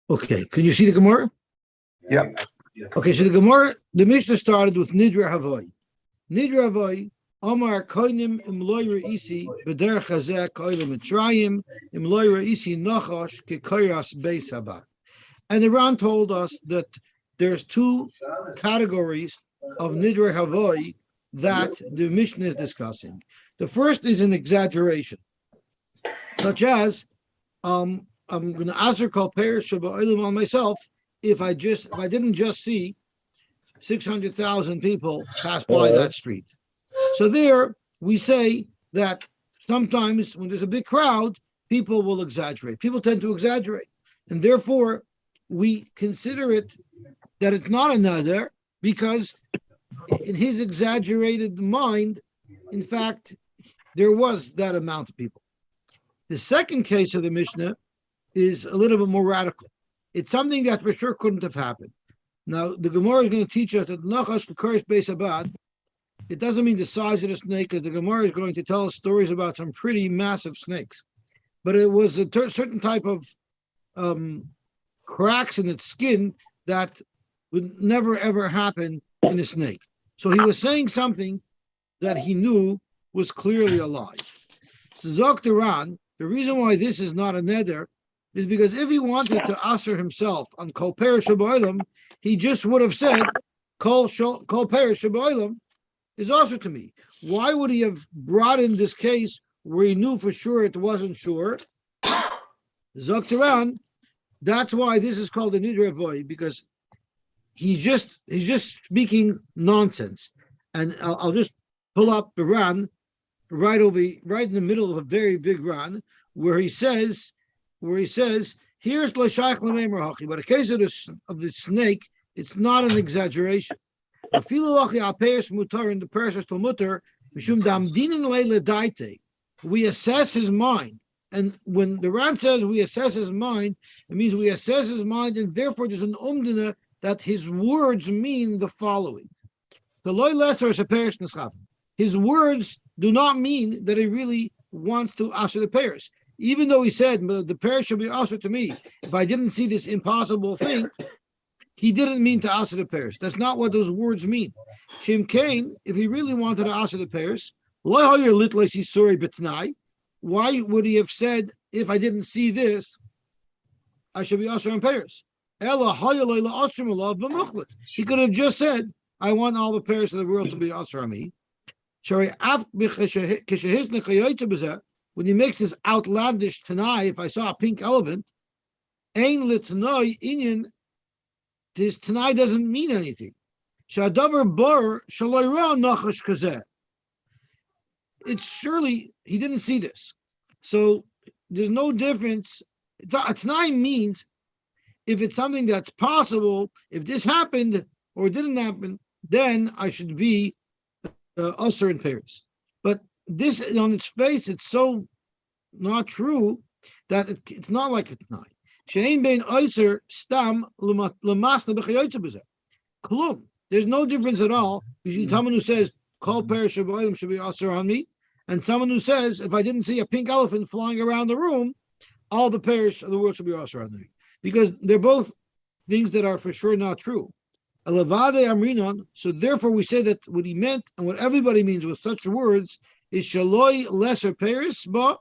Okay, can you see the Gemara? Yeah. Okay, so the Gemara, the Mishnah started with Nidra Havoi. Nidra Havoi, Amar Koinim Imloira Isi, Beder Chazek Koilim Mitzrayim, Imloira Isi Nachash Kikoyas Beis Habat. And Iran told us that there's two categories of Nidra Havoi that the Mishnah is discussing. The first is an exaggeration, such as I'm going to answer call Perish on myself if I didn't just see 600,000 people pass by that street. So there we say that sometimes when there's a big crowd, people will exaggerate. People tend to exaggerate, and therefore we consider it that it's not a neder because in his exaggerated mind, in fact, there was that amount of people. The second case of the Mishnah is a little bit more radical. It's something that for sure couldn't have happened. Now, the Gemara is going to teach us that Nachash K'Koris Beis Abad, it doesn't mean the size of the snake, because the Gemara is going to tell us stories about some pretty massive snakes. But it was a certain type of cracks in its skin that would never, ever happen in a snake. So he was saying something that he knew was clearly a lie. So Zok Duran, the reason why this is not a neder is because if he wanted to aser himself on Kol Perish B'Olam, he just would have said, Kol Perish B'Olam is also to me. Why would he have brought in this case where he knew for sure it wasn't sure? Zok Duran, that's why this is called a nidra avoy, because he's just speaking nonsense. And I'll just pull up the Ran right in the middle of a very big Ran where he says, here's l'shayach l'meimer hachi, but in case of the snake, it's not an exaggeration. Afilu hachi al-peiros mutar in the peiros still mutar mishum damdinin leile daite. We assess his mind. And when the Ran says we assess his mind, it means we assess his mind, and therefore there's an umdina that his words mean the following. The loy lesser is a peiros nischafen. His words do not mean that he really wants to answer the peiros. Even though he said the peiros should be answered to me, if I didn't see this impossible thing, he didn't mean to answer the peiros. That's not what those words mean. Shem Kain, if he really wanted to answer the peiros, why would he have said, if I didn't see this, I should be answering peiros? He could have just said, I want all the peiros of the world to be answered on me. When he makes this outlandish tanai, if I saw a pink elephant, this tanai doesn't mean anything. It's surely, he didn't see this. So there's no difference. A tanai means if it's something that's possible, if this happened or didn't happen, then I should be usher in pairs. But this on its face, it's so not true that it's not like a tanai. She'ein bein usher stam lemasna b'chayotze b'zeh. Klum. There's no difference at all between someone who says kol perish b'olam should be usher on me, and someone who says if I didn't see a pink elephant flying around the room, all the perish of the world should be usher on me, because they're both things that are for sure not true. Elevade amrinon. So therefore, we say that what he meant and what everybody means with such words is shaloi lesser perish ba.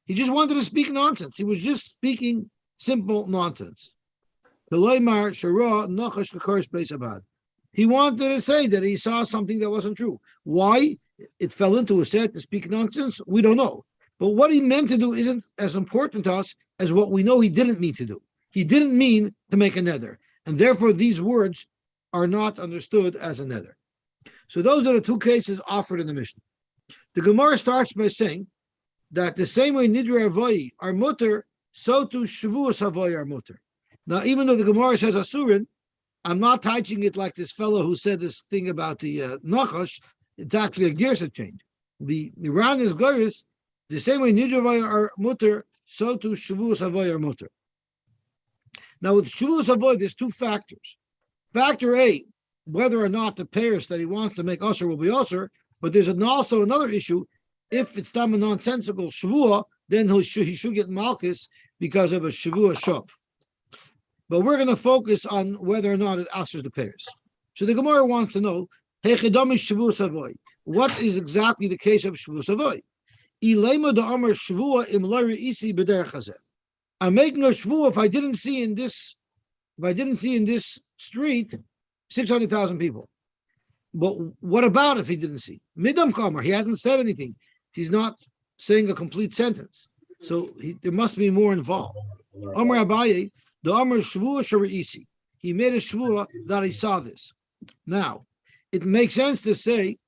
He just wanted to speak nonsense. He was just speaking simple nonsense. He wanted to say that he saw something that wasn't true. Why it fell into his head to speak nonsense, we don't know. But what he meant to do isn't as important to us as what we know he didn't mean to do. He didn't mean to make a neder. And therefore, these words are not understood as a neder. So those are the two cases offered in the Mishnah. The Gemara starts by saying that the same way Nidra Avoy are mutter, so too Shavuos Avoy are mutter. Now, even though the Gemara says Asurin, I'm not touching it like this fellow who said this thing about the Nachash. It's actually a Gersa change. The Ran is Geras, the same way Nidra Avoy are mutter, so too Shavuos Avoy are mutter. Now, with Shavuos Avoy, there's two factors. Factor A, whether or not the pairs that he wants to make usher will be usher. But there's also another issue. If it's done a nonsensical shavua, then he should get malchus because of a Shavua Shov. But we're going to focus on whether or not it answers the pairs. So the Gemara wants to know, what is exactly the case of Shavua Savoy? I'm making a shvuah if I didn't see in this street 600,000 people. But what about if he didn't see? Midam Kamar, he hasn't said anything. He's not saying a complete sentence. So there must be more involved. Amar Abaye, the Amar Shvuah Shari'isi. He made a shvuah that he saw this. Now, it makes sense to say,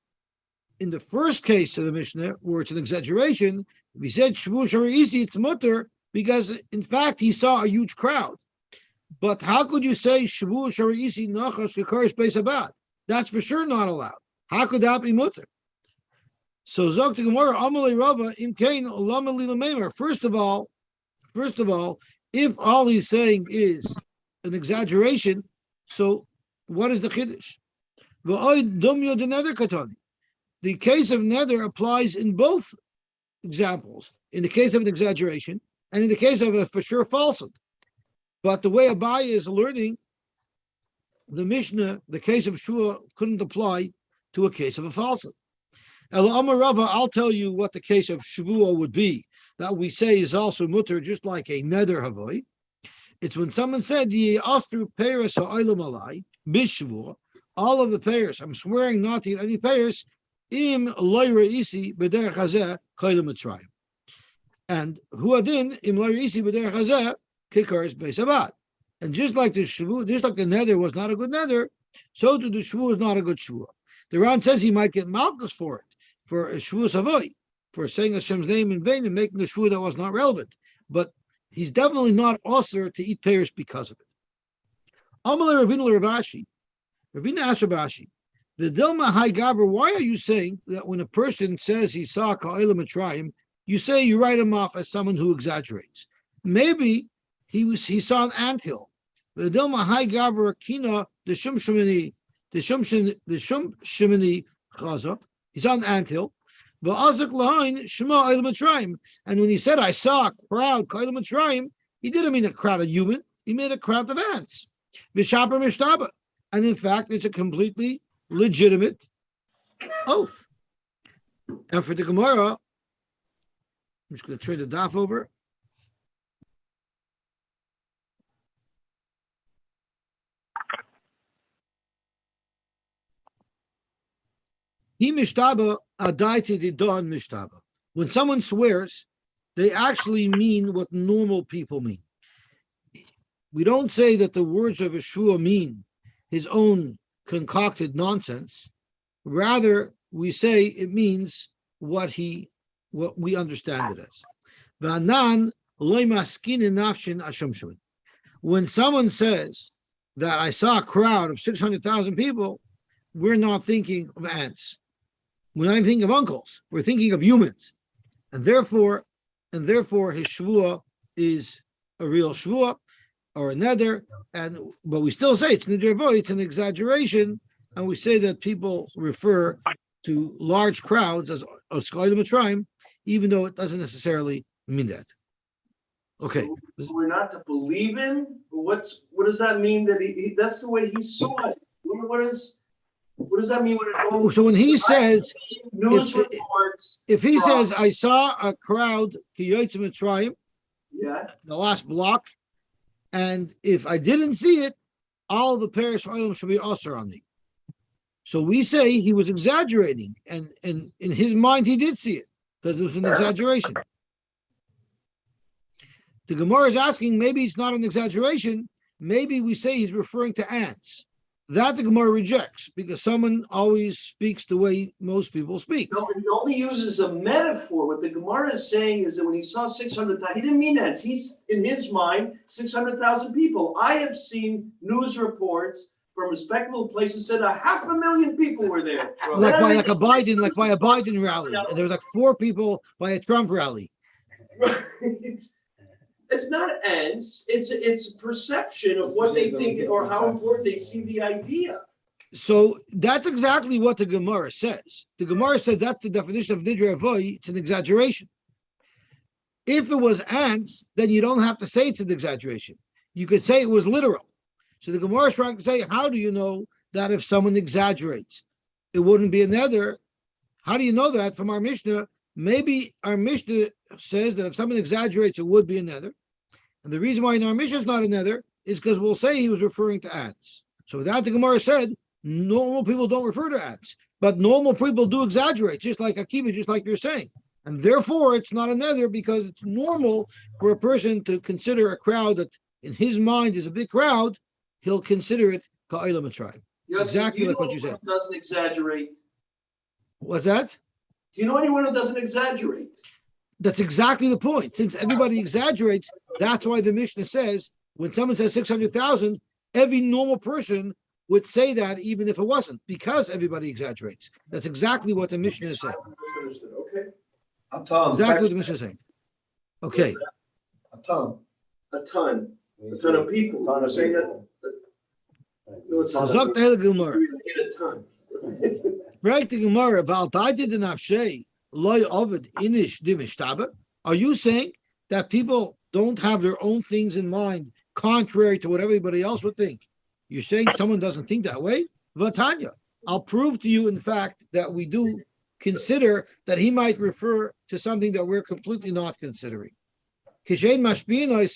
in the first case of the Mishnah, where it's an exaggeration, if he said Shvuah Shari'isi, it's mutter, because in fact he saw a huge crowd. But how could you say Shvuah Shari'isi Nachash Kekaris Beis Abad? That's for sure not allowed. How could that be mutter? So Zok Gemara Amalei Rava Imkain Lamali Lamemer. First of all, if all he's saying is an exaggeration, so what is the chiddush? The case of neder applies in both examples. In the case of an exaggeration, and in the case of a for sure falsehood. But the way Abaye is learning the Mishnah, the case of Shua couldn't apply to a case of a falsehood. El Amar Rava, I'll tell you what the case of Shavua would be, that we say is also mutter, just like a neder havoy. It's when someone said, Ye asru peres ha'olam alai, bishvua, all of the payers, I'm swearing not to eat any payers, im loy re'isi b'derech hazeh koylem mitzrayim. And huadin im loy re'isi b'derech hazeh kikaris beis abad. And just like the shvu, just like the neder was not a good neder, so too the shvu is not a good shvu. The Ran says he might get malchus for it, for a shvu savoy, for saying Hashem's name in vain and making a shvu that was not relevant. But he's definitely not usher to eat pears because of it. Amalei Ravina Ravashi, Ravina asked Ravashi, the Dilma Hai Gaber, why are you saying that when a person says he saw Ka'elam Mitzrayim, you say you write him off as someone who exaggerates? Maybe he saw an anthill. The Dilma Hai Gaber Kina the Shum Shemini Chaza. He saw an anthill. And when he said, I saw a crowd, he didn't mean a crowd of human, he meant a crowd of ants. And in fact, it's a completely legitimate oath. And for the Gemara, I'm just going to turn the daf over. When someone swears, they actually mean what normal people mean. We don't say that the words of a shvuah mean his own concocted nonsense. Rather, we say it means what we understand it as. When someone says that I saw a crowd of 600,000 people, we're not thinking of ants. We're not even thinking of uncles. We're thinking of humans. And therefore his shvuah is a real shvuah or a neder, but we still say it's neder avoy, it's an exaggeration, and we say that people refer to large crowds as Oskayim Mitzrayim, even though it doesn't necessarily mean that. Okay. So we're not to believe him? What does that mean that that's the way he saw it? What does that mean when it goes? So when he says news reports, if he says I saw a crowd Kiyotz Mitzrayim, the last block, and if I didn't see it, all the parish oilam should be usher on me. So we say he was exaggerating, and in his mind he did see it because it was an exaggeration. The Gemara is asking, maybe it's not an exaggeration. Maybe we say he's referring to ants. That the Gemara rejects because someone always speaks the way most people speak. No, he only uses a metaphor. What the Gemara is saying is that when he saw 600,000, he didn't mean that. He's, in his mind, 600,000 people. I have seen news reports from respectable places said 500,000 people were there. Like by a Biden rally. And there was like 4 people by a Trump rally. Right. It's not ends. It's perception of what they think or how important they see the idea. So that's exactly what the Gemara says. The Gemara said that's the definition of nidra avoy. It's an exaggeration. If it was ants, then you don't have to say it's an exaggeration. You could say it was literal. So the Gemara is trying to say, how do you know that if someone exaggerates, it wouldn't be a nether? How do you know that from our Mishnah? Maybe our Mishnah says that if someone exaggerates, it would be a nether. And the reason why in our Mishnah is not a nether is because we'll say he was referring to ants. So with that, the Gemara said, normal people don't refer to ants, but normal people do exaggerate, just like Akiva, just like you're saying. And therefore, it's not a nether because it's normal for a person to consider a crowd that in his mind is a big crowd, he'll consider it Ka'ila Mitzrayim. Exactly like what you said. Doesn't exaggerate. What's that? Do you know anyone who doesn't exaggerate? That's exactly the point. Since everybody exaggerates, that's why the Mishnah says when someone says 600,000, every normal person would say that even if it wasn't, because everybody exaggerates. That's exactly what the Mishnah is saying. Okay. Exactly what the Mishnah is saying. Okay. A ton of people. I'm saying that. Break the Gemara. Are you saying that people don't have their own things in mind, contrary to what everybody else would think? You're saying someone doesn't think that way? Vatanya. I'll prove to you, in fact, that we do consider that he might refer to something that we're completely not considering. Kishain mashpin I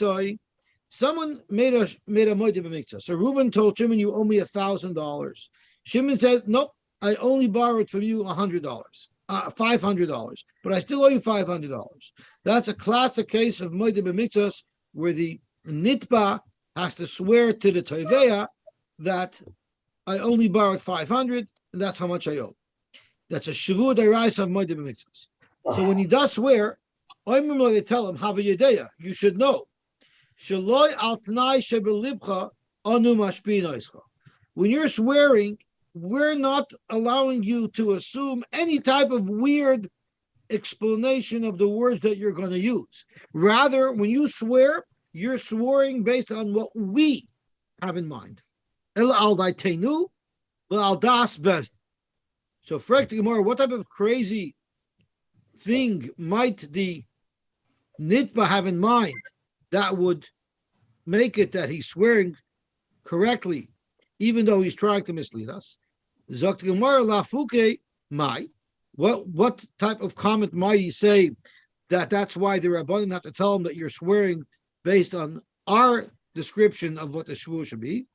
someone made a moed b'miktzah. So Reuben told Shimon, "You owe me $1,000." Shimon says, "Nope, I only borrowed from you $100, $500, but I still owe you $500." That's a classic case of moed b'miktzah where the nitba has to swear to the toveya that I only borrowed 500, and that's how much I owe. That's a shavua deraisa of moed b'miktzah. So when he does swear, they tell him, "Hava yedeya, you should know." When you're swearing, we're not allowing you to assume any type of weird explanation of the words that you're going to use. Rather, when you swear, you're swearing based on what we have in mind. So, Frek the Gemara, what type of crazy thing might the Nitba have in mind that would make it that he's swearing correctly, even though he's trying to mislead us? Zok Gemara lafuke mai. What type of comment might he say that's why the Rabbanim have to tell him that you're swearing based on our description of what the shvuah should be?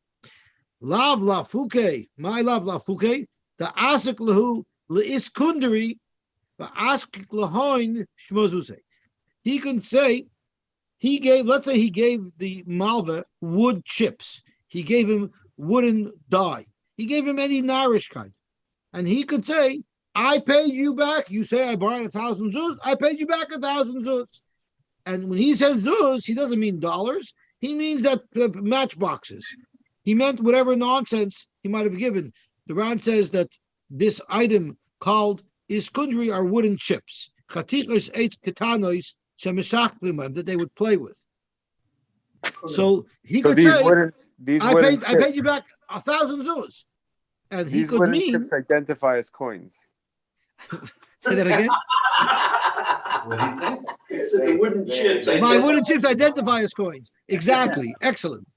Lav lafuke, my lav lafuke, the asik lahu leis kundari, the ask lahoin shmozuse. He can say let's say he gave the Malva wood chips. He gave him wooden dye. He gave him any nourish kind. And he could say, I paid you back. You say I borrowed 1,000 zuz. I paid you back 1,000 zuz. And when he says zuz, he doesn't mean dollars. He means that matchboxes. He meant whatever nonsense he might have given. The Ran says that this item called iskundri are wooden chips. Chatichos eitz ketanois that they would play with. So he could say, I paid you back 1,000 zuz. And he could mean chips identify as coins. Say that again. What did he say? He said the wooden chips. My wooden chips identify as coins. Exactly. Excellent.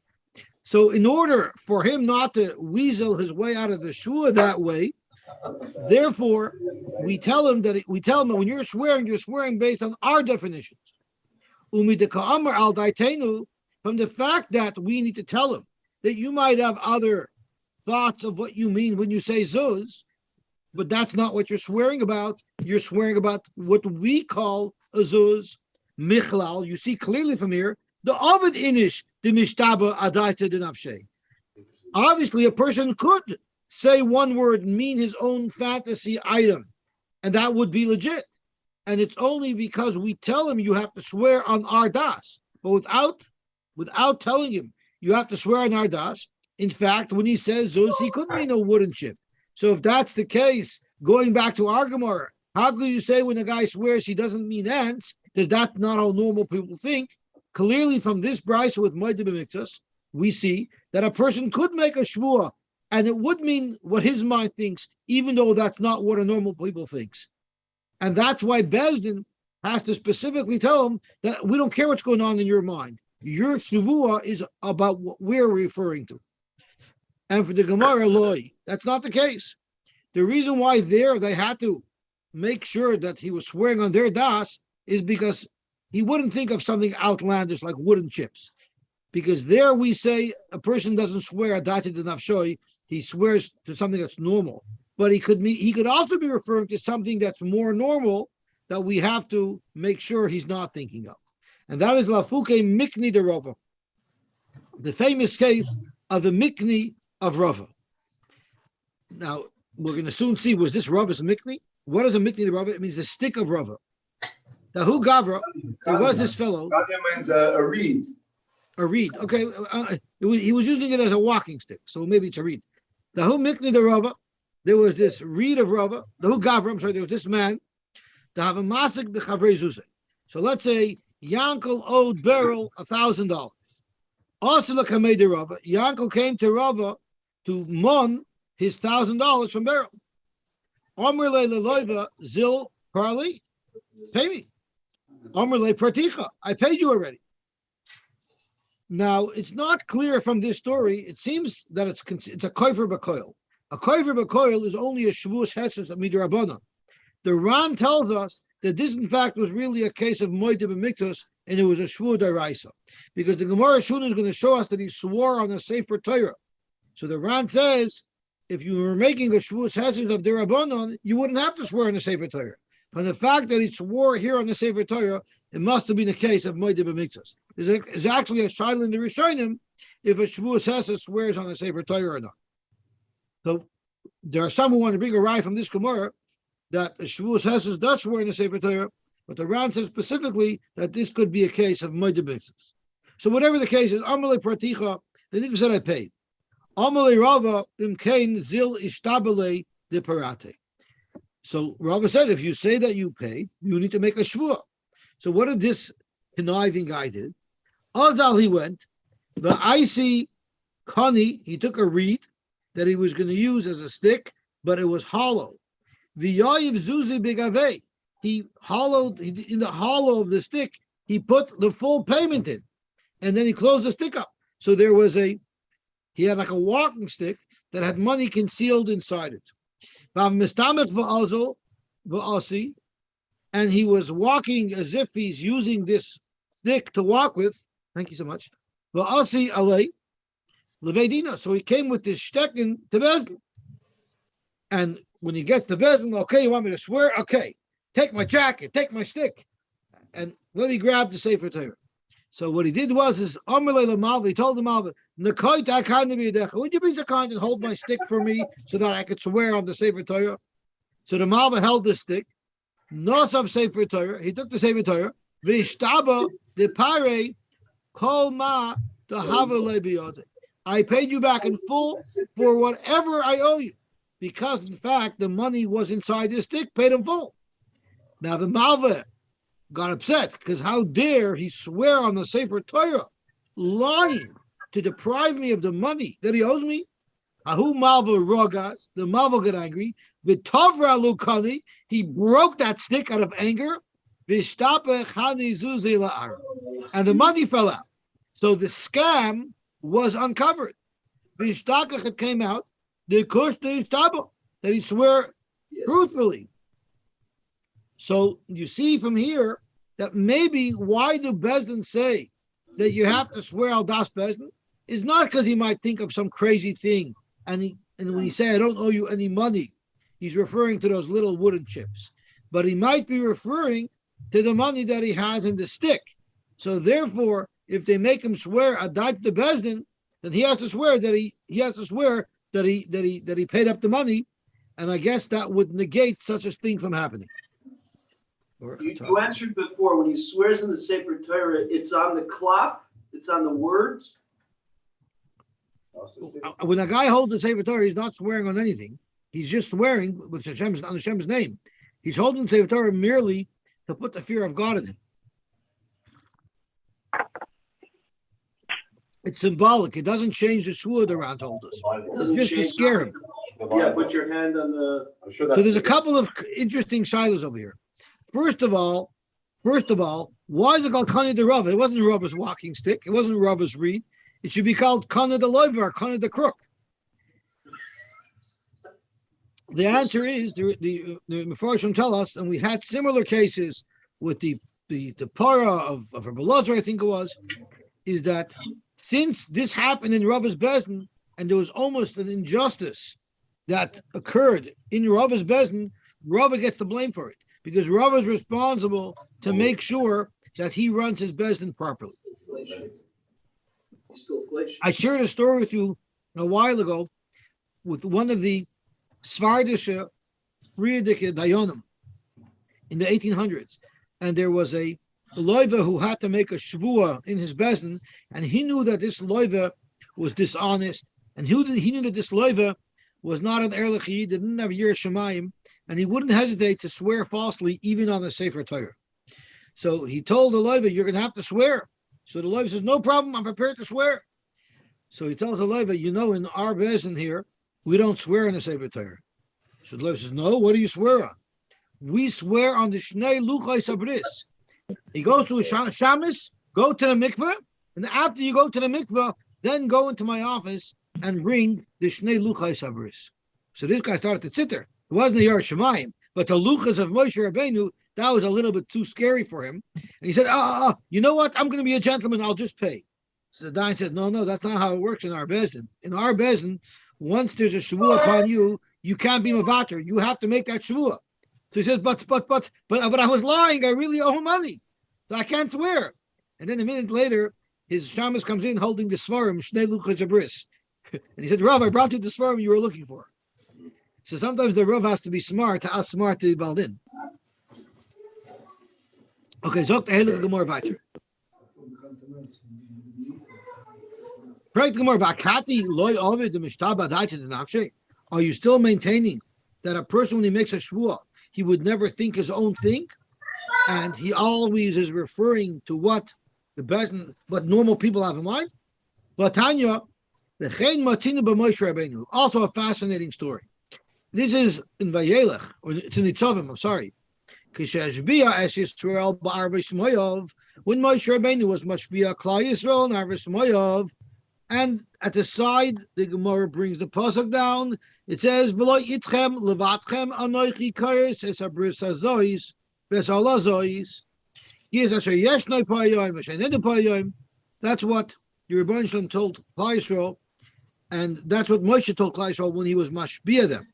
So in order for him not to weasel his way out of the shua that way, therefore, we tell him that when you're swearing based on our definitions. From the fact that we need to tell him that you might have other thoughts of what you mean when you say zuz, but that's not what you're swearing about. You're swearing about what we call a zuz, michlal. You see clearly from here, the ovid inish, the mishtaba adaita denafshe. Obviously, a person could say one word and mean his own fantasy item, and that would be legit. And it's only because we tell him you have to swear on our das, but without telling him you have to swear on our das. In fact, when he says zuz, he couldn't mean a wooden chip. So if that's the case, going back to our Gemara, how could you say when a guy swears he doesn't mean ants? Does that not how normal people think? Clearly, from this brisa with moed b'miktzah, we see that a person could make a shvuah, and it would mean what his mind thinks, even though that's not what a normal people thinks. And that's why Bezdin has to specifically tell him that we don't care what's going on in your mind. Your shavua is about what we're referring to. And for the Gemara loy, that's not the case. The reason why there they had to make sure that he was swearing on their das is because he wouldn't think of something outlandish like wooden chips. Because there we say a person doesn't swear adati de nafshoi, he swears to something that's normal. But he could also be referring to something that's more normal that we have to make sure he's not thinking of. And that is Lafuke Mikni de Rava, the famous case of the Mikni of Rava. Now, we're going to soon see, was this Rava's Mikni? What is a Mikni de Rava? It means the stick of Rava. Now, who Gavra? There was this fellow. Kadya means a reed. A reed. Okay. He was using it as a walking stick, so maybe it's a reed. The who Mikni de Rava, there was this reed of Rava. The who Gavra, I'm sorry, there was this man. To have a masik b'chavrei zuzah. So let's say Yankel owed Beryl $1,000. Also, the Kamei de Rava, Yankel came to Rava to mon his $1,000 from Beryl. Omer le leloiva zil parli, pay me. Omer le praticha, I paid you already. Now it's not clear from this story. It seems that it's a koiver b'koil. A koiver b'koil is only a shavuos heshes of midrabanan. The Ran tells us that this, in fact, was really a case of moed b'miktos, and it was a shvu daraisa, because the Gemara Shuna is going to show us that he swore on the Sefer Torah. So the Ran says, if you were making a shvuos heshes of derabanan, you wouldn't have to swear on the Sefer Torah. But the fact that he swore here on the Sefer Torah, it must have been a case of moed b'miktos. There's actually a shaila in the Rishonim if a shvuos heshes swears on the Sefer Torah or not. So there are some who want to bring a ride from this Gemara that the Shavuos Hesses does swear in the Sefer Torah, but the Ran says specifically that this could be a case of Moed B'Mitzvos. So whatever the case is, Amalei Praticha, the Nidva said I paid. Amalei Rava Imkain Zil Ishtabele de Parate. So Rava said, if you say that you paid, you need to make a Shavuot. So what did this conniving guy do? Azal he went, the icy Kani, he took a reed that he was going to use as a stick, but it was hollow. V'yayiv zuzi b'gavei. He hollowed in the hollow of the stick. He put the full payment in, and then he closed the stick up. So he had like a walking stick that had money concealed inside it. And he was walking as if he's using this stick to walk with. Thank you so much. V'asi alei levedina. So he came with this stecken to Bezdin, and when you get to Bezin, okay, you want me to swear? Okay, take my jacket, take my stick, and let me grab the Sefer Torah. So what he did was, he told the Malva, would you be so kind and hold my stick for me so that I could swear on the Sefer Torah? So the Malva held the stick, not of Sefer Torah, he took the Sefer Torah, Vishtaba the pare kol ma to have I paid you back in full for whatever I owe you. Because, in fact, the money was inside his stick, paid him full. Now, the Malva got upset, because how dare he swear on the Sefer Torah, lying to deprive me of the money that he owes me? Ahu Malva Rogas, the Malva got angry. V'tovra Lukani, he broke that stick out of anger. V'shtape Chani Zuzi La'ar. And the money fell out. So the scam was uncovered. V'shtakach, it came out. The kush that he swear truthfully. So you see from here that maybe why do Bezdin say that you have to swear al das Bezdin is not because he might think of some crazy thing, and when he say I don't owe you any money, he's referring to those little wooden chips, but he might be referring to the money that he has in the stick. So therefore, if they make him swear adat the Bezdin, then he has to swear that he paid up the money, and I guess that would negate such a thing from happening. You answered before, when he swears in the Sefer Torah, it's on the cloth, it's on the words. When a guy holds the Sefer Torah, he's not swearing on anything. He's just swearing with Hashem's name. He's holding the Sefer Torah merely to put the fear of God in him. It's symbolic. It doesn't change the shvua the Ran told us. It's just to scare him. Yeah, put your hand on the. I'm sure So there's a couple of interesting shilas over here. First of all, First of all, why is it called Kana the Rav? It wasn't Rav's walking stick. It wasn't Rav's reed. It should be called Kana the Loiva or Kana the Crook. The answer is the Mefarshim tell us, and we had similar cases with the para of Rabbi Lazar, I think it was, is that since this happened in Rav's Bezdin, and there was almost an injustice that occurred in Rav's Bezdin, Rav gets the blame for it because Rav is responsible to make sure that he runs his Bezdin properly. I shared a story with you a while ago with one of the Svardische Friedrich Dayanim in the 1800s, and there was a loiva who had to make a shvua in his bezdin, and he knew that this loiva was dishonest, and he knew that this loiva was not an erlich, he didn't have Yir Shemayim, and he wouldn't hesitate to swear falsely even on the Sefer Torah. So he told the loiva, "You're going to have to swear." So the loiva says, "No problem, I'm prepared to swear." So he tells the loiva, "You know, in our bezdin here, we don't swear on the Sefer Torah." So the loiva says, "No, what do you swear on?" "We swear on the Shnei Luchai Sabris." He goes to a shamus, go to the mikveh, and after you go to the mikveh, then go into my office and bring the Shnei Luchai Sabris. So this guy started to zitter. It wasn't the Yer Shemayim, but the Luchas of Moshe Rabbeinu, that was a little bit too scary for him. And he said, you know what? I'm going to be a gentleman. I'll just pay. So the Dayan said, no, that's not how it works in our bezdin. In our bezdin, once there's a shavua upon you, you can't be mavater. You have to make that shavua. So he says, but I was lying. I really owe him money. So I can't swear. And then a minute later, his shamus comes in holding the svarim, Shnei Luchas Abris. And he said, "Rav, I brought you the svarim you were looking for." So sometimes the Rav has to be smart to outsmart the Baldin. Okay, so hey, look at the more about you. Are you still maintaining that a person, when he makes a shvuah, he would never think his own thing, and he always is referring to what normal people have in mind? Also a fascinating story. This is in Vayelech, or it's in Nitzavim, I'm sorry. When Moshe Rabbeinu was Mashbiah Klal Yisrael and Arvis Moyav, and at the side, the Gemara brings the pasuk down. It says, "V'lo itchem levatchem anoichi kares es abris hazois v'esala zois yes asher yeshnoi payim asher nedu payim." That's what the Rebbeinu Shalom told Klal Yisrael, and that's what Moshe told Klal Yisrael when he was Mashbiah them.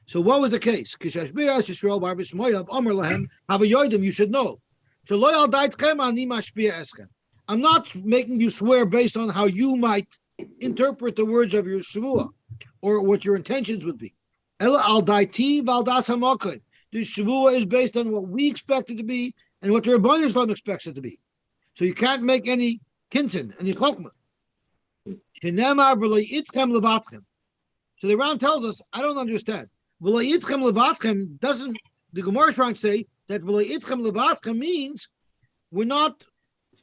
So what was the case? Kishashbiah Yisrael b'arvis moyav Omer lahem havayodim. You should know. So lo yal daitchem ani Mashbiah eschem. I'm not making you swear based on how you might interpret the words of your shvuah or what your intentions would be. Ela al daiti valdas hamakoy. This shvuah is based on what we expect it to be and what the Rebbeinu Shalom expects it to be. So you can't make any kinsin, any chokmah. Shenemar v'lo itchem levatchem. So the Ram tells us, I don't understand. V'lo itchem levatchem doesn't. The Gemara is trying to say that v'lo itchem levatchem means we're not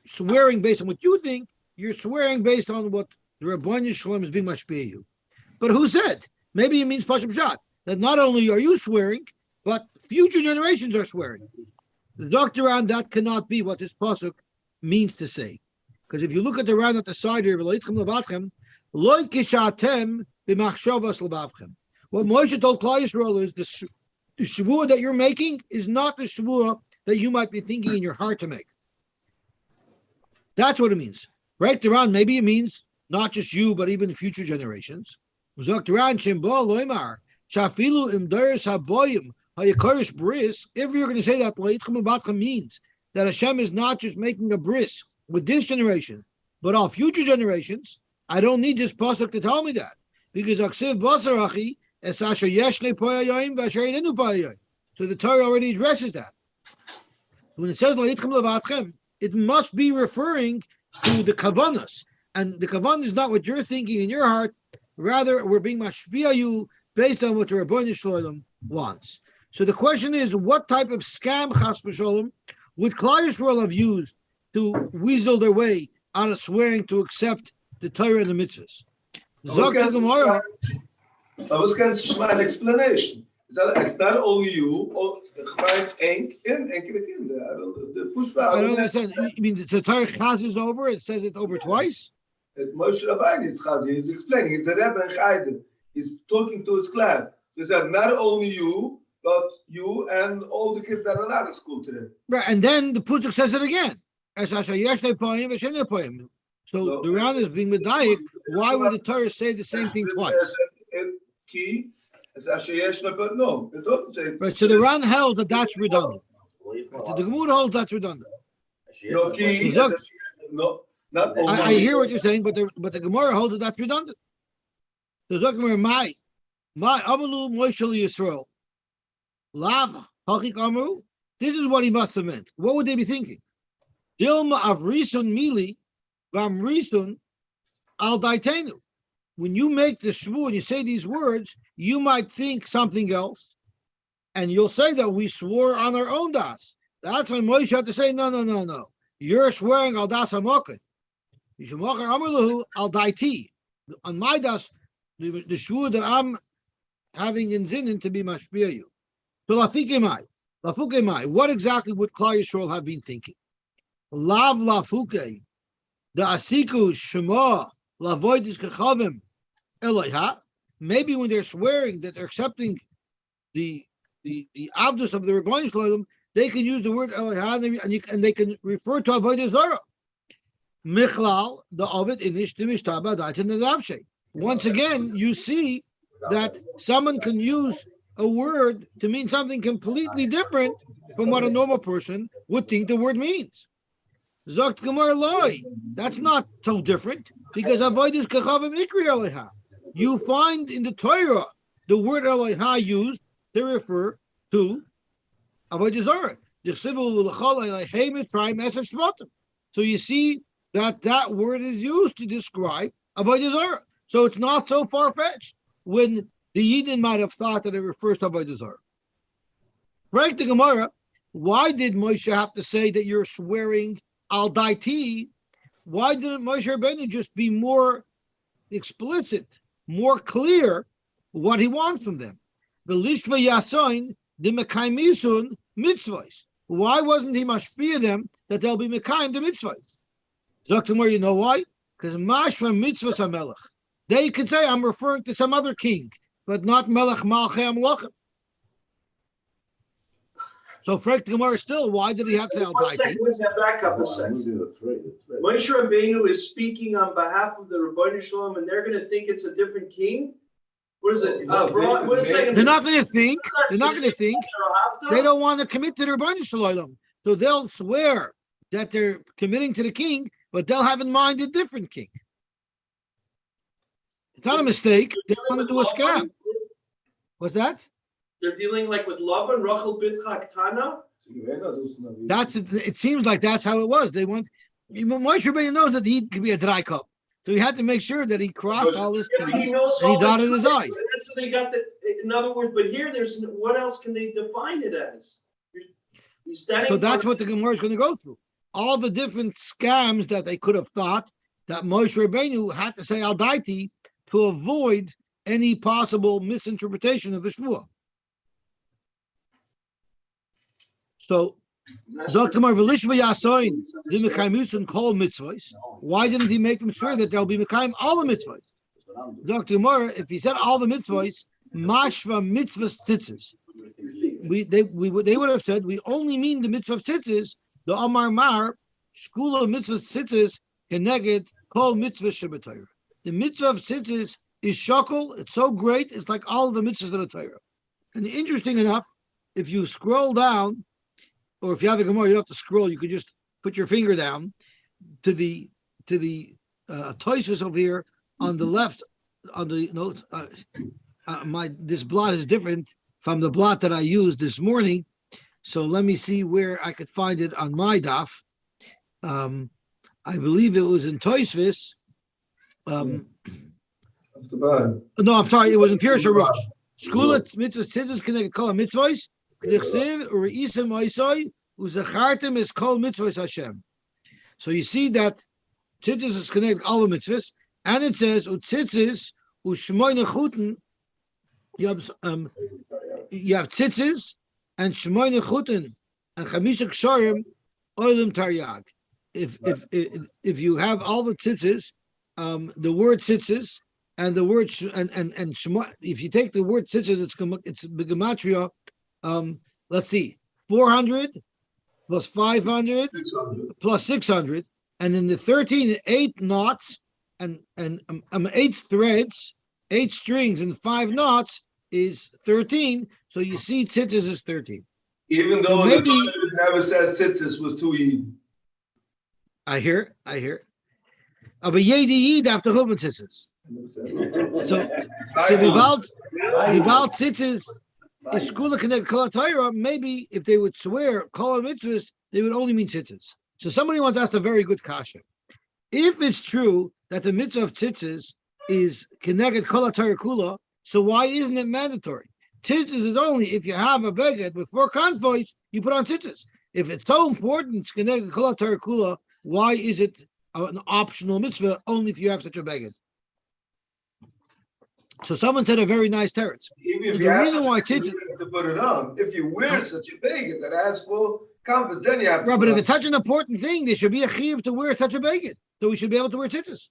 swearing based on what you think, you're swearing based on what the Rebbeinu Shalom is being mashpia you. But who said? Maybe it means Pasham Shat, that not only are you swearing, but future generations are swearing. The doctor on that cannot be what this pasuk means to say. Because if you look at the round at the side here, what Moshe told Klal Yisrael is the shavua that you're making is not the shavua that you might be thinking in your heart to make. That's what it means. Right, Duran, maybe it means not just you, but even future generations. If you're going to say that means that Hashem is not just making a bris with this generation, but all future generations, I don't need this pasuk to tell me that. Because so the Torah already addresses that. When it says it must be referring to the kavanas, and the kavanah is not what you're thinking in your heart. Rather, we're being mashbiah you based on what the Rebbeinu Shalom wants. So the question is, what type of scam chas v'sholom would Klal Yisrael have used to weasel their way out of swearing to accept the Torah and the mitzvahs? I was going to try an explanation. It's not only you, gemeint enkele kinderen. De I don't understand. You mean the Torah chazes over? It says it over twice? Moshe Rabbeinu is chazi. He's explaining. He's a Rebbe and Chayden. He's talking to his class. He said, not only you, but you and all the kids that are not at school today. Right, and then the Pusuk says it again. So the round is being medayik. Why would the Torah say the same thing twice? No, it doesn't say. Right, so the round held that that's redundant. Right, so the Gemara holds that's redundant. No, key. No, not only. I hear what you're saying, but the Gemara holds that that's redundant. So Zok Gemara, my Avalu Moishel Yisrael, Lav Hachik Amru. This is what he must have meant. What would they be thinking? Dilma Avrisun Mili Vamrisun Al Daitenu. When you make the shvu and you say these words, you might think something else, and you'll say that we swore on our own das. That's when Moshe had to say, no. You're swearing al das hamokin. Yishmocher amrlahu al daiti. On my das, the shvu that I'm having in zinin to be mashpia you. So lafukemai. What exactly would Klal Yisrael have been thinking? Lav lafuke, the asiku shema lavoidis kechavim eloha. Maybe when they're swearing that they're accepting the abdus of the Rebbeinu Shalom, they can use the word eloha and they can refer to avodah zara. Michlal the ovid inish timishtaba daitin nedavshe. Once again, you see that someone can use a word to mean something completely different from what a normal person would think the word means. Zokt Gemara loy. That's not so different because avodas kechavim ikri eloha. You find in the Torah the word eloha used to refer to avodah zarah. So you see that word is used to describe avodah zarah. So it's not so far-fetched when the Yidden might have thought that it refers to avodah zarah. Frank the Gemara, why did Moshe have to say that you're swearing al daiti? Why didn't Moshe Rabbeinu just be more explicit, more clear what he wants from them? The lishva yasoin the mekaymisun mitzvahs. Why wasn't he mashpia them that they'll be mekayim the mitzvahs? Zoktamor, you know why? Because mashra mitzvahs hamelech. They could say I'm referring to some other king, but not melech malchei amlachim. So Frank Gemara still, why did he have to tell daiti? Let's back up a second. Moshe Rabbeinu is speaking on behalf of the Rebbeinu Shalom, and they're going to think it's a different king. What is it? They're not going to think. They're not going to think. They don't want to commit to the Rebbeinu Shalom, so they'll swear that they're committing to the king, but they'll have in mind a different king. It's not a mistake. They want to do a scam. What's that? They're dealing like with Lavan, Rachel Bitcha Ktana. It seems like that's how it was. They want. Moshe Rabbeinu knows that he could be a dry cup, so he had to make sure that he crossed all his T's and he dotted his I's. So they got in other words, but here there's what else can they define it as? So that's what the Gemara is going to go through. All the different scams that they could have thought that Moshe Rabbeinu had to say al daiti to avoid any possible misinterpretation of the Shmuel. So, Zoktamar Velishva Yasoin, the Mekaymusun call mitzvahs. Why didn't he make them sure that they'll be Mekayim all the mitzvahs? Dr. Mora, if he said all the mitzvahs, Mashva mitzvahs tzitzis. They would have said, we only mean the mitzvah of tzitzis, the Amar Mar, Shkula mitzvahs tzitzis, Keneged, call mitzvah Shabbatayr. The mitzvah of tzitzis is shakal, it's so great, it's like all of the mitzvahs of the Torah. And interesting enough, if you scroll down, or if you have a Gemara, you don't have to scroll. You could just put your finger down to the Tosfos over here on the left. On the note, this blot is different from the blot that I used this morning. So let me see where I could find it on my daf. I believe it was in Tosfos. No, I'm sorry. It was in Pirush HaRosh. Shkulat mitzvahs tzitzis connected kol mitzvahs. So you see that tzitzis is connected all the mitzvahs, and it says tzitzis u'shmoyne chuten you have tzitzis and shmoyne chutin and chamisha ksharim oilim taryag. If you have all the tzitzis, the word tzitzis and the word and shema, if you take the word tzitzis, it's gematria. Let's see, 400 plus 500 600. plus 600, and then the 13, 8 knots and 8 threads, 8 strings, and 5 knots is 13. So you see, tzitzis is 13. Even So though maybe- the Torah never says tzitzis was 2 yid. I hear. Aber jede Yid have to huben tzitzis. So without tzitzis is school connect kol Torah. Maybe if they would swear kol mitzvahs, they would only mean tzitzis. So somebody once asked a very good kasha. If it's true that the mitzvah of tzitzis is connected kol Torah kula, so why isn't it mandatory? Tzitzis is only if you have a beged with 4 convoys, you put on tzitzis. If it's so important, it's connected kol Torah kula, why is it an optional mitzvah only if you have such a beged? So someone said a very nice teretz. Even if The you have reason why such a beged to put it on, if you wear such a beged that has full compass, then you have to Right, put but if on. it's such an important thing, there should be a chiyuv to wear such a beged. So we should be able to wear tzitzis.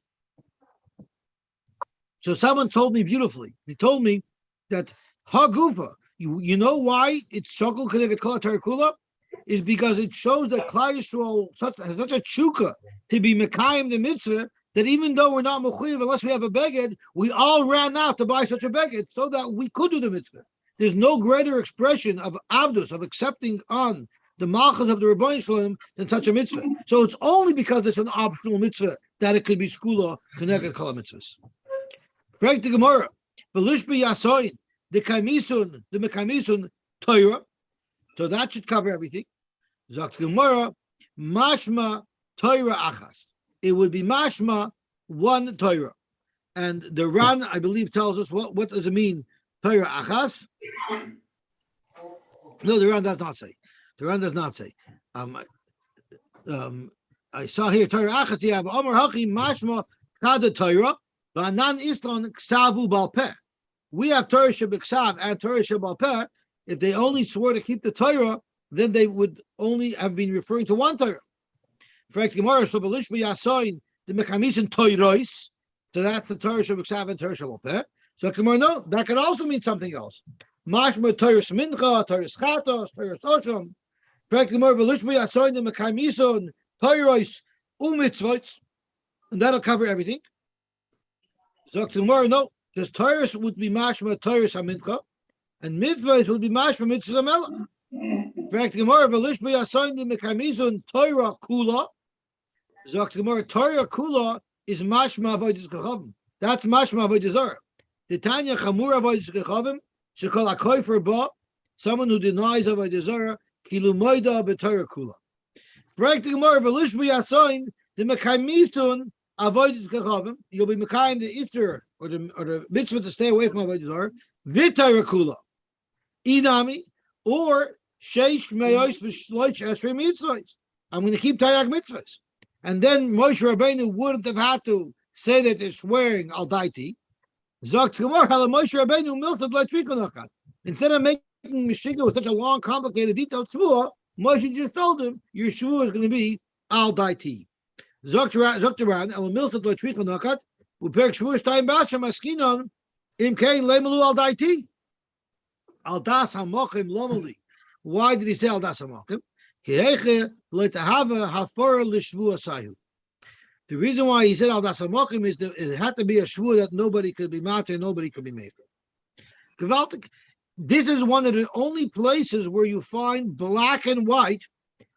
So someone told me beautifully. He told me that hagufa, you know why it's shokol connected kol kula, is because it shows that Klal Yisrael has such a chuka to be mekayim the mitzvah that even though we're not mechuyev unless we have a beged, we all ran out to buy such a beged so that we could do the mitzvah. There's no greater expression of avdus, of accepting on the malchus of the Rebbeinu Shalom than such a mitzvah. So it's only because it's an optional mitzvah that it could be skula connected kol mitzvahs. Frag the Gemara, v'lishbi yasoin the mekamisun Torah. So that should cover everything. Zok Gemara, mashma Torah achas. It would be mashma, one Torah. And the Ran, I believe, tells us what does it mean, Torah achas? No, the Ran does not say. The Ran does not say. I saw here Torah achas. You have Omer Hachi mashma kada Torah, v'anan iston ksavu balpeh. We have Torah shebeksav and Torah shebalpeh. If they only swore to keep the Torah, then they would only have been referring to one Torah. For Gemara, so the mekamisin Torahs, so that's the Torah shebeksav and Torah shebalpeh. So Gemara, no, that could also mean something else. Mashma Torah mincha, Torah chatos, Torah sosham. For Gemara, v'lishbi yasoin the mekamisin Torahs umitzvot, and that'll cover everything. So Gemara, no. Because Torah would be mashma Torah hamincha, and mitzvahs would be mashma mitzvah zamela. In fact, Gemara v'lishbi yasoin the mekamisun Torah kula. Zok Gemara Torah kula is mashma avodas kachavim. That's mashma avodas zara. The Tanya chamur avodas kachavim shekol akoifer ba, someone who denies avodas zara kilu moida b'Torah kula. In fact, Gemara v'lishbi yasoin the mekamisun avodas kachavim. You'll be mekayim the itzer or the mitzvah to stay away from avodas zara v'Torah kula. Inami or sheish meyos v'shloish esrei mitzvahs. I'm going to keep Taryag mitzvahs. And then Moshe Rabbeinu wouldn't have had to say that they're swearing al daiti. Zok Gemara hala Moshe Rabbeinu milted l'trikonachat. Instead of making Meshiga with such a long, complicated, detailed shvua, Moshe just told him your shvua is going to be al daiti. Zok Duran hala milted l'trikonachat uperk shvua shtayim b'asher maskinon im kein lemelu al daiti. Al das hamochim lomali. Why did he say al das hamochim? The reason why he said al das hamochim is that it had to be a shvur that nobody could be matter, nobody could be made. This is one of the only places where you find black and white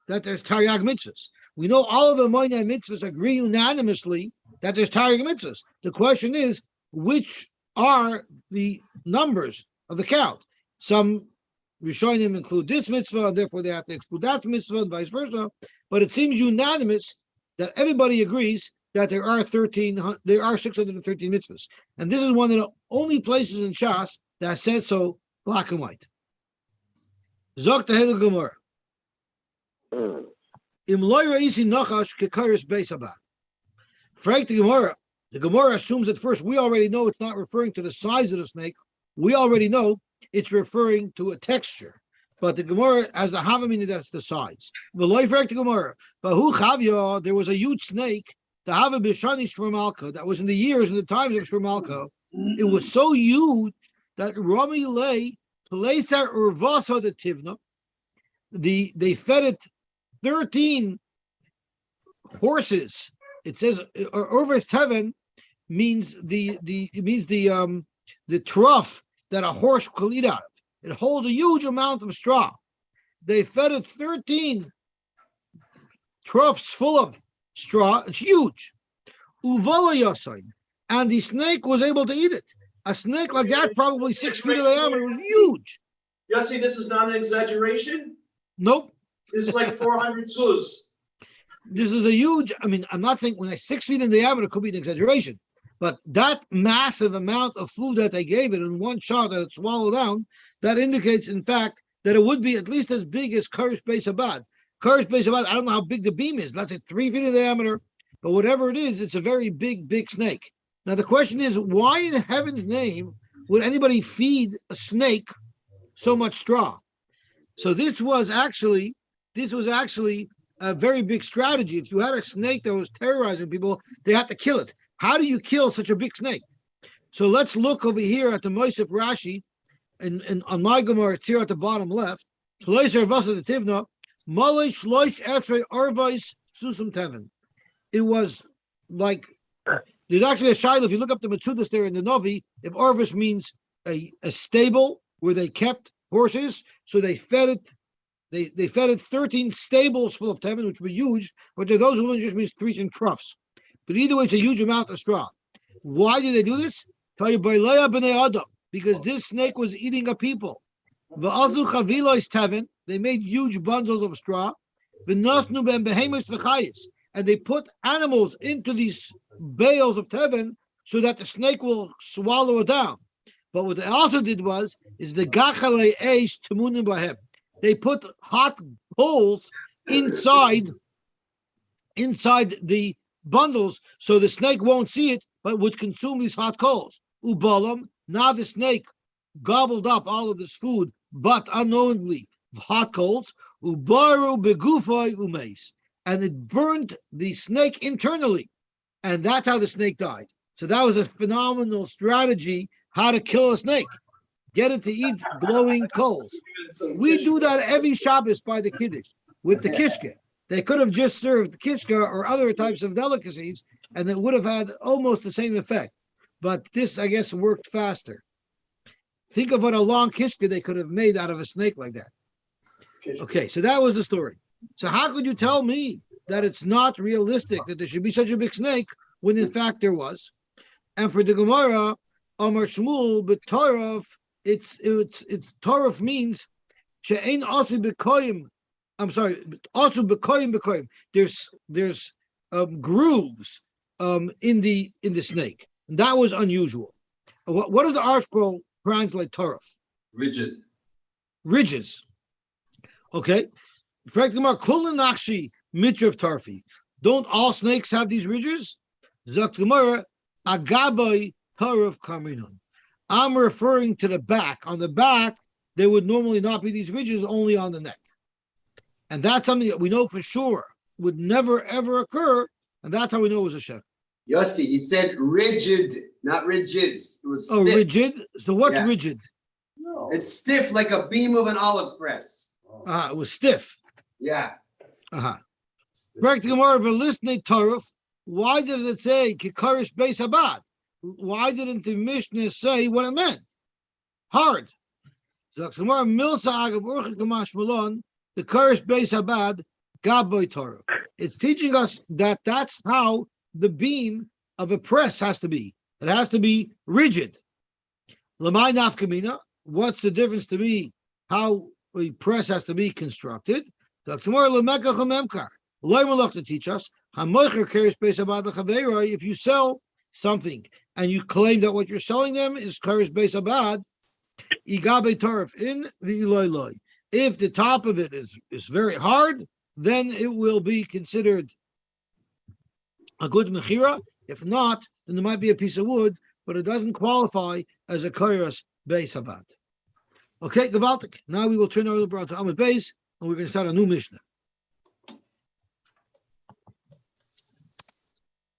that there's Taryag mitzvahs. We know all of the Moinai mitzvahs agree unanimously that there's Taryag mitzvahs. The question is, which are the numbers of the count? Some Rishonim include this mitzvah, and therefore they have to exclude that mitzvah, and vice versa. But it seems unanimous that everybody agrees that there are 613 mitzvahs, and this is one of the only places in Shas that says so, black and white. Zok Tehel Gemara. Im loy reisi nachash kekaris beisabah. Frank the Gemara assumes at first we already know it's not referring to the size of the snake. We already know it's referring to a texture. But the Gemara has the Havamina, that's the size. The Gemara. But who Chavya, there was a huge snake, the Hava Bishani Shvermalka, that was in the years and the times of Shvermalka. It was so huge that Rami lay Pelesa Urvasa the Tivna. They fed it 13 horses. It says Urvas Teven means the trough that a horse could eat out of. It holds a huge amount of straw. They fed it 13 troughs full of straw. It's huge. Uvala Yosy. And the snake was able to eat it. A snake like that, probably 6 feet in diameter, was huge. Yossi, this is not an exaggeration? Nope. This is like 400 zuz. This is a huge, I'm not thinking when I 6 feet in diameter could be an exaggeration, but that massive amount of food that they gave it in one shot that it swallowed down, that indicates, in fact, that it would be at least as big as Kurish Beis Abad. Kurish Beis Abad, I don't know how big the beam is. Let's say 3 feet in diameter, but whatever it is, it's a very big, big snake. Now, the question is, why in heaven's name would anybody feed a snake so much straw? So this was actually a very big strategy. If you had a snake that was terrorizing people, they had to kill it. How do you kill such a big snake? So let's look over here at the Mosif Rashi, and on my Gemara, it's here at the bottom left. It was like, there's actually a shiloh. If you look up the Metzudas there in the Novi, if Arvis means a stable where they kept horses, so they fed it. They fed it 13 stables full of teven, which were huge, but to those who just means 13 troughs. But either way, it's a huge amount of straw. Why did they do this? Because this snake was eating a people. They made huge bundles of straw. And they put animals into these bales of teven so that the snake will swallow it down. But what they also did is the gachale eish temunim bahem. They put hot coals inside the bundles so the snake won't see it, but would consume these hot coals. Ubalam, now the snake gobbled up all of this food, but unknowingly hot coals. Ubaru begufay umeis, and it burned the snake internally, and that's how the snake died. So that was a phenomenal strategy how to kill a snake. Get it to eat glowing coals. We do that every Shabbos by the Kiddush with the kishka. They could have just served the kishka or other types of delicacies, and it would have had almost the same effect. But this, I guess, worked faster. Think of what a long kishka they could have made out of a snake like that. Okay, so that was the story. So how could you tell me that it's not realistic that there should be such a big snake when in fact there was? And for the Gemara, Amar Shmuel, but Torah, it's Torah means she'ein asu bekoyim. I'm sorry, asu bekoyim. There's grooves in the snake, and that was unusual. What does the ArtScroll translate Torah? Rigid. Ridges. Okay. Tarfi. Don't all snakes have these ridges? I'm referring to the back. On the back, there would normally not be these ridges, only on the neck. And that's something that we know for sure would never, ever occur. And that's how we know it was a sheker. Yossi, he said rigid, not ridges. It was stiff. Oh, rigid? So what's Yeah. rigid? No. It's stiff like a beam of an olive press. It was stiff. Yeah. Back to Gemara, listening Torah. Why did it say Kikarish Beis Abad? Why didn't the Mishnah say what it meant? Hard. So Gemara Milsa Agav Urchik Kamash Malon, the Karish Beis Abad Gaboy Torah. It's teaching us that that's how the beam of a press has to be. It has to be rigid. Lamai Nafkamina. What's the difference to me? How a press has to be constructed. So tomorrow Lamekach Memkar. Loimalach to teach us. If you sell something and you claim that what you're selling them is Karish Beis Abad, Igabe Torf in the Iloi. If the top of it is very hard, then it will be considered a good mechira. If not, then there might be a piece of wood, but it doesn't qualify as a Karish Beis Abad. Okay, Gavaltik. Now we will turn over to Amud Beis, and we're going to start a new Mishnah.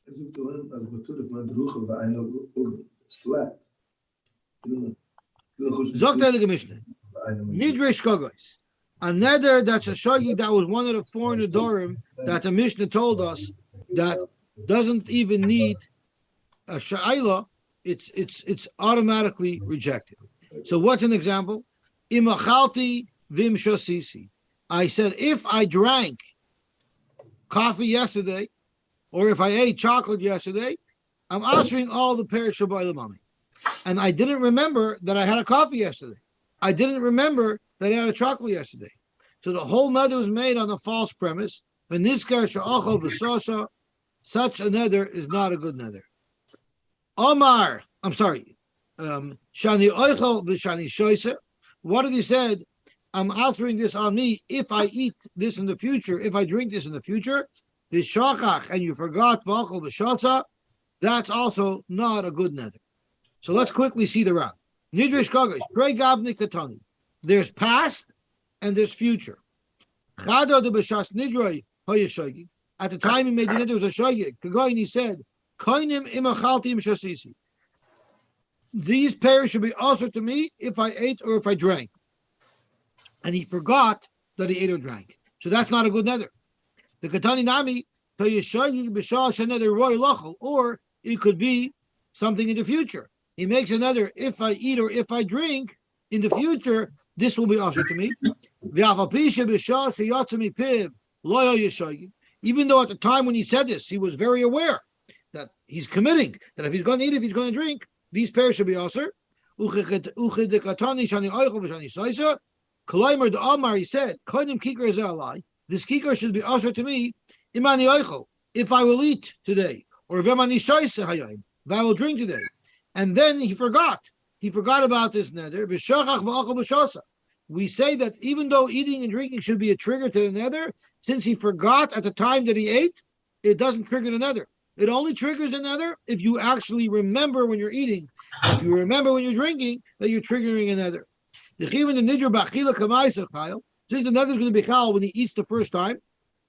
It's flat. Zok the Mishnah. Nidresh Kogos. A neder that's a shogig that was one of the four Nedarim that the Mishnah told us that doesn't even need a sha'ila, it's automatically rejected. So what's an example? Imachalti vim shosisi. I said if I drank coffee yesterday, or if I ate chocolate yesterday, I'm answering all the perishable by the mummy. And I didn't remember that I had a coffee yesterday. I didn't remember that I had a chocolate yesterday. So the whole neder was made on a false premise. Such a neder is not a good neder. Omar, I'm sorry. Shani oichel v'shani shoyse. What if he said, I'm answering this on me if I eat this in the future, if I drink this in the future, v'shachach, and you forgot v'achol v'shotza, that's also not a good neder. So let's quickly see the round. Nidrish kagos, pre gavni katani. There's past and there's future. Chado de b'shas nidroi hoyeshogig. At the time he made the neder was a shogig. Kagoyin he said, koinim imachaltim shasisi. These pairs should be also to me if I ate or if I drank. And he forgot that he ate or drank. So that's not a good neder. The katani nami hoyeshogig b'shas sheneder roy lochel, or it could be something in the future. He makes another, if I eat or if I drink in the future, this will be also to me. Even though at the time when he said this, he was very aware that he's committing, that if he's going to eat, if he's going to drink, these pairs should be also. He said, this kikar should be also to me, if I will eat today, or if I will drink today. And then he forgot. He forgot about this neder. We say that even though eating and drinking should be a trigger to the neder, since he forgot at the time that he ate, it doesn't trigger the neder. It only triggers the neder if you actually remember when you're eating. If you remember when you're drinking, that you're triggering a neder. Since the neder is going to be chal when he eats the first time,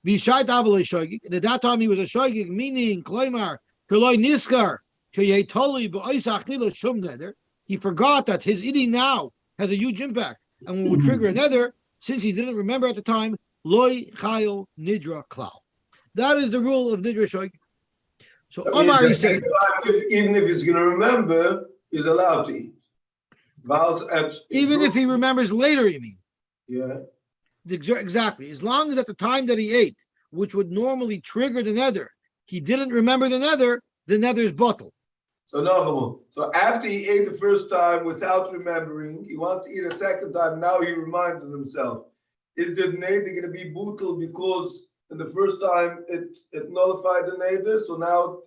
and at that time he was a shogig, meaning kloimar, keloi niskar. He forgot that his eating now has a huge impact and will trigger another, since he didn't remember at the time. Loy chayil nidra klal. That is the rule of nidra shogig. So Omar, he said, even if he's going to remember, he's allowed to eat. Even if he remembers later, you mean? Yeah. Exactly. As long as at the time that he ate, which would normally trigger the nether, he didn't remember the nether is bottled. So no, so after he ate the first time without remembering, he wants to eat a second time. Now he reminded himself. Is the neder going to be brutal because in the first time it nullified the neder? So now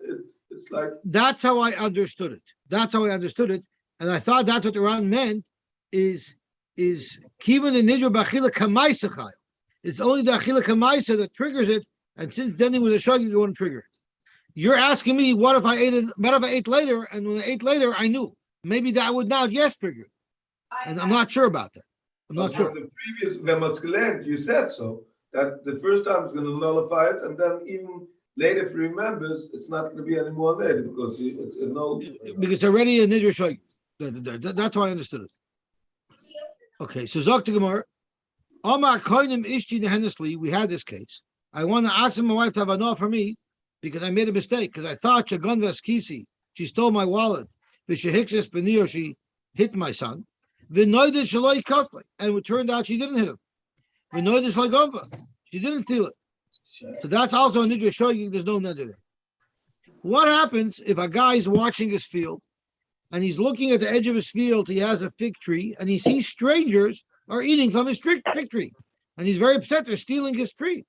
it's like. That's how I understood it. And I thought that's what the Ran meant is kivan the nidra b'achila kamaisa chayil. It's only the achila kamaisa that triggers it, and since then he was a shogig, you want to trigger it. You're asking me, what if I ate later, and when I ate later, I knew. Maybe that would not trigger it. And I'm not sure about that. I'm not sure. The previous Vematskland, you said so, that the first time it's going to nullify it, and then even later, if he remembers, it's not going to be any more later, because because it's already a nidra shogig. That's how I understood it. Okay, so Zok to Gemara. Omar koinim ishti nehenesli, we had this case. I want to ask my wife to have a no for me, because I made a mistake, because I thought Shagunvas Kisi, she stole my wallet, Vishahiksis Benio, she hit my son, Vinoida Shaloi Kafli, and it turned out she didn't hit him. Vinoida Shaloi she didn't steal it. So that's also a nidra shogig, there's no neder there. What happens if a guy is watching his field, and he's looking at the edge of his field, he has a fig tree, and he sees strangers are eating from his fig tree, and he's very upset, they're stealing his tree.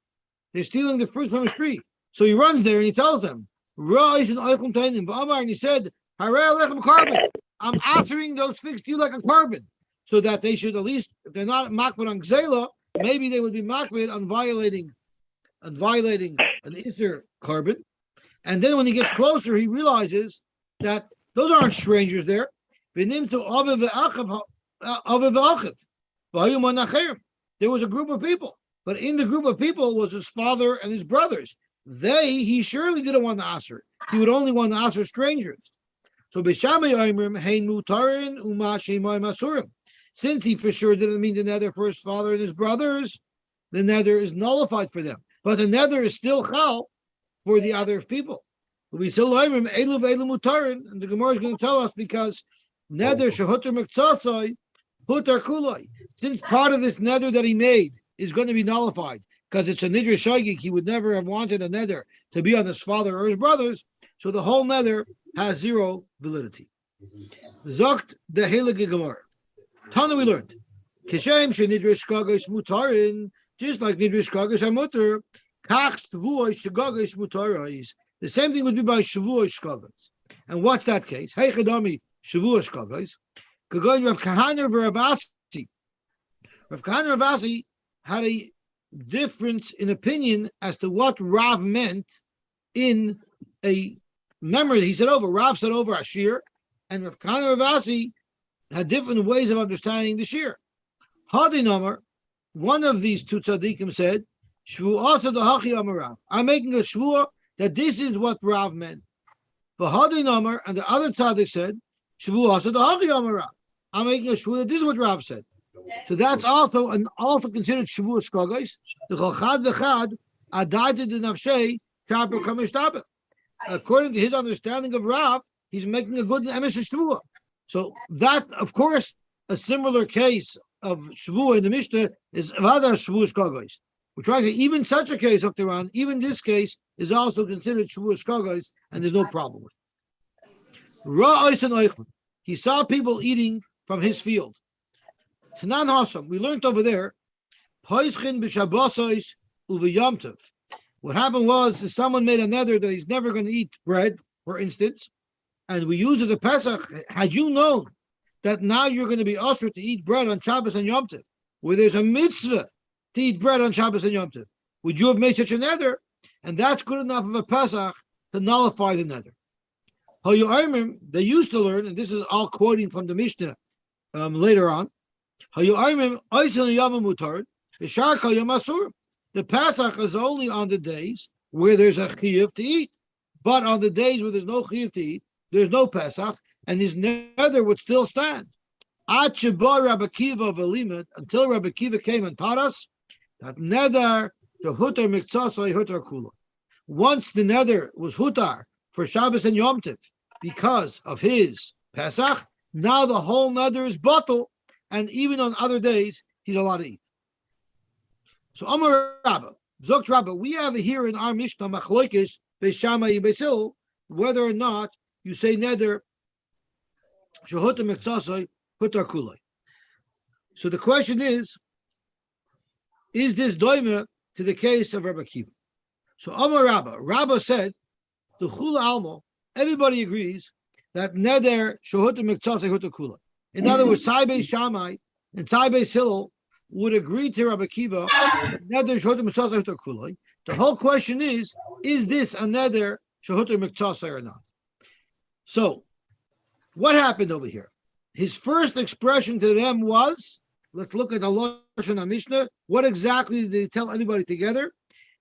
They're stealing the fruit from his tree. So he runs there and he tells them, and he said, I'm answering those figs to you like a carbon, so that they should at least, if they're not makbid on gzela, maybe they would be makbid on violating an Isser carbon. And then when he gets closer, he realizes that those aren't strangers there. There was a group of people, but in the group of people was his father and his brothers. He surely didn't want to answer. He would only want to answer strangers. So since he for sure didn't mean the nether for his father and his brothers, the nether is nullified for them. But the nether is still chal for the other people. And the Gemara is going to tell us because nether shehuter mektzasai hutar kulai. Since part of this nether that he made is going to be nullified because it's a nidra shagik, he would never have wanted a nether to be on his father or his brothers. So the whole nether has zero validity. Zokt the heilige Gemara. Tana we learned. Kishem she nidra shkagos mutarin, just like nidra shkagos are mutar. Kach shvuos shkagos mutarais. The same thing would be by shvuos shkagos. And what's that case? Hey chadami shvuos shkagos. Kagoin Rav Kahana Ravasi. Rav Kahana Ravasi had a difference in opinion as to what Rav meant in a memory. He said over, Rav said over a shir, and Rav Kahana Ravasi had different ways of understanding the shir. Hadi Namar, one of these two tzaddikim said, Shvu'asa d'hachi amar Rav. I'm making a shvuah that this is what Rav meant. But Hadi Namar, and the other tzaddik said, Shvu'asa d'hachi amar Rav. I'm making a shvuah that this is what Rav said. So that's also considered shvuah shkagos. The chalchad v'chad adayted the nafshei kaper kamishtabeh. According to his understanding of Rav, he's making a good emes shvuah. So that, of course, a similar case of shvuah in the Mishnah is avada shvuah shkagos. We're trying to even such a case up there on. Even this case is also considered shvuah shkagos, and there's no problem with it. He saw people eating from his field. Tanan Hasam, we learned over there, what happened was someone made a nether that he's never going to eat bread, for instance, and we use it as a Pesach. Had you known that now you're going to be usher to eat bread on Shabbos and Yom Tov, where there's a mitzvah to eat bread on Shabbos and Yom Tov, would you have made such a nether? And that's good enough of a Pesach to nullify the nether. They used to learn, and this is all quoting from the Mishnah later on. The Pesach is only on the days where there's a chiyuv to eat, but on the days where there's no chiyuv to eat, there's no Pesach, and his nether would still stand. Until Rabbi Kiva came and taught us that nether the hutar miktsasai hutar kula. Once the nether was hutar for Shabbos and Yom Tov because of his Pesach, now the whole nether is batal, and even on other days he's allowed to eat. So Amar Rabba, Zokt Rabba, we have here in our Mishnah Machloikis Beishamai Beisil whether or not you say nether shehutar miktsasai hutar kulai. So the question is this doima to the case of Rabbi Kiva? So Amar Rabba, Rabba said the chula almo, everybody agrees that neder shehutar miktsasai hutar kulai. In other words, Tzai Beis Shammai and Tzai Beis Hillel would agree to Rabbi Kiva that neder shehutar miktsasai hutar kulai. The whole question is this a neder shehutar miktsasai or not? So, what happened over here? His first expression to them was, let's look at the Lashon HaMishnah. What exactly did he tell everybody together?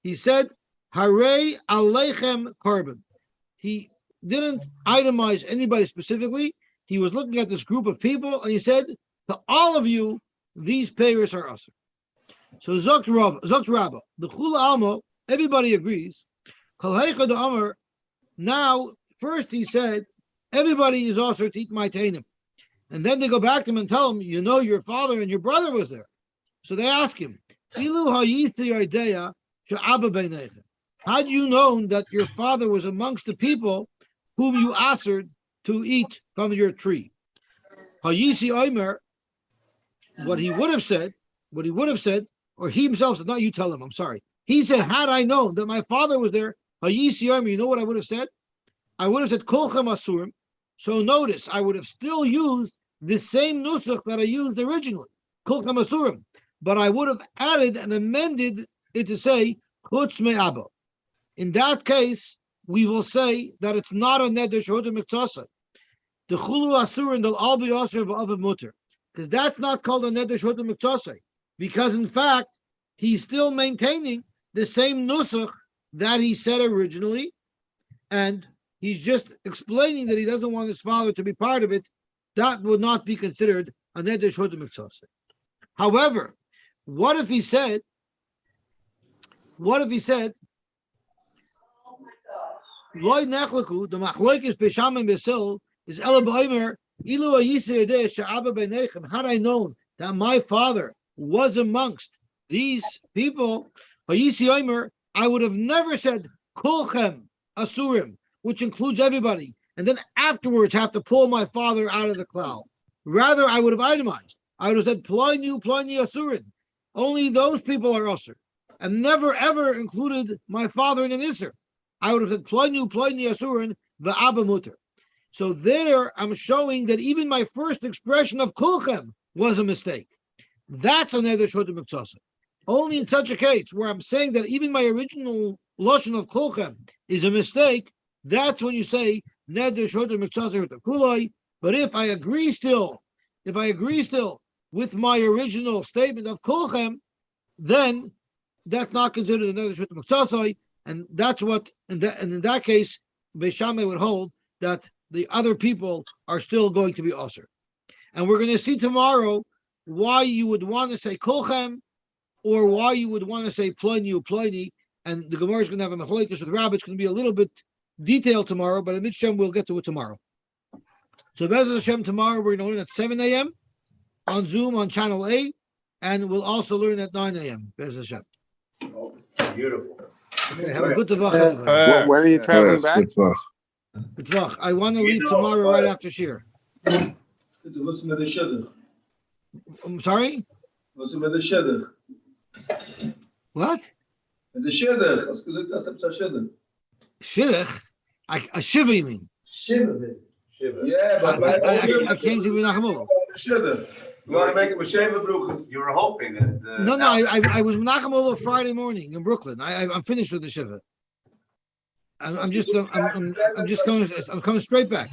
He said, Harei Aleichem Korban. He didn't itemize anybody specifically. He was looking at this group of people, and he said, to all of you, these payers are usher. So Zokt Rabba, the Chula Almo, everybody agrees. Now, first he said, everybody is usher to eat my tainim. And then they go back to him and tell him, you know, your father and your brother was there. So they ask him, how do you know that your father was amongst the people whom you answered to eat from your tree? Hayisi Omer, what he would have said, or he himself said, not you tell him, I'm sorry. He said, had I known that my father was there, Hayisi Omer, you know what I would have said? I would have said, Kolchem Asurim. So notice, I would have still used the same nusach that I used originally, Kolchem Asurim. But I would have added and amended it to say, Chutz Me'aba. In that case, we will say that it's not a neder shehutar miktsasai. The chulu asurin they'll all be asur of mutter. because that's not called a neder shotim miktsasei. Because in fact, he's still maintaining the same nusach that he said originally, and he's just explaining that he doesn't want his father to be part of it. That would not be considered a neder shotim miktsasei. However, what if he said, Loy nechlaku, the machloikis b'sham and b'sil is ela b'omer ilu ayisei yedei she'aba b'nechem. Had I known that my father was amongst these people, ayisei omer, I would have never said kulchem asurim, which includes everybody, and then afterwards have to pull my father out of the cloud. Rather, I would have itemized. I would have said ploinu asurin. Only those people are usur, and never ever included my father in an isur. I would have said ploinu asurin va'aba muter. So there, I'm showing that even my first expression of kulchem was a mistake. That's a neder shotim miktsasei. Only in such a case where I'm saying that even my original lashon of kulchem is a mistake, that's when you say neder shotim miktsasei kuloi. But if I agree still with my original statement of kulchem, then that's not considered a neder shotim miktsasei. And that's what, and in that case, Beis Shammai would hold that the other people are still going to be osir. And we're going to see tomorrow why you would want to say kolchem, or why you would want to say ploini, and the Gemara is going to have a machlokes with Rabbah. It's going to be a little bit detailed tomorrow, but in Mitzvah we'll get to it tomorrow. So Be'ez Hashem, tomorrow we're going to learn at 7 a.m. on Zoom on channel 8, and we'll also learn at 9 a.m. Be'ez Hashem. Oh, beautiful. Okay, have a good tavach, everybody. When are you traveling back? Good tavach. I want to leave tomorrow right after Shir. Listen to the shidduch. I'm sorry? Listen to the shidduch. What? The shidduch. Als gezegd, dat heb je shidduch. Shidduch? A shiva, you mean? Shiva. Yeah, but I came to Menachem. Shidduch. You want to make him a shaver, broeken? You were hoping that. No, I was Menachem Friday morning in Brooklyn. I'm finished with the shiva. I'm coming straight back.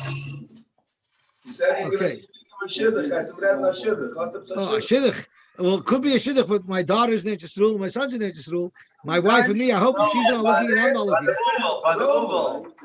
You said you're Okay. going to shidduch. I said, not shidduch. Oh, a shidduch. Well, it could be a shidduch, but my daughter's name is Yisrael, my son's name is Yisrael. My wife and me, I hope she's not looking and I'm not looking.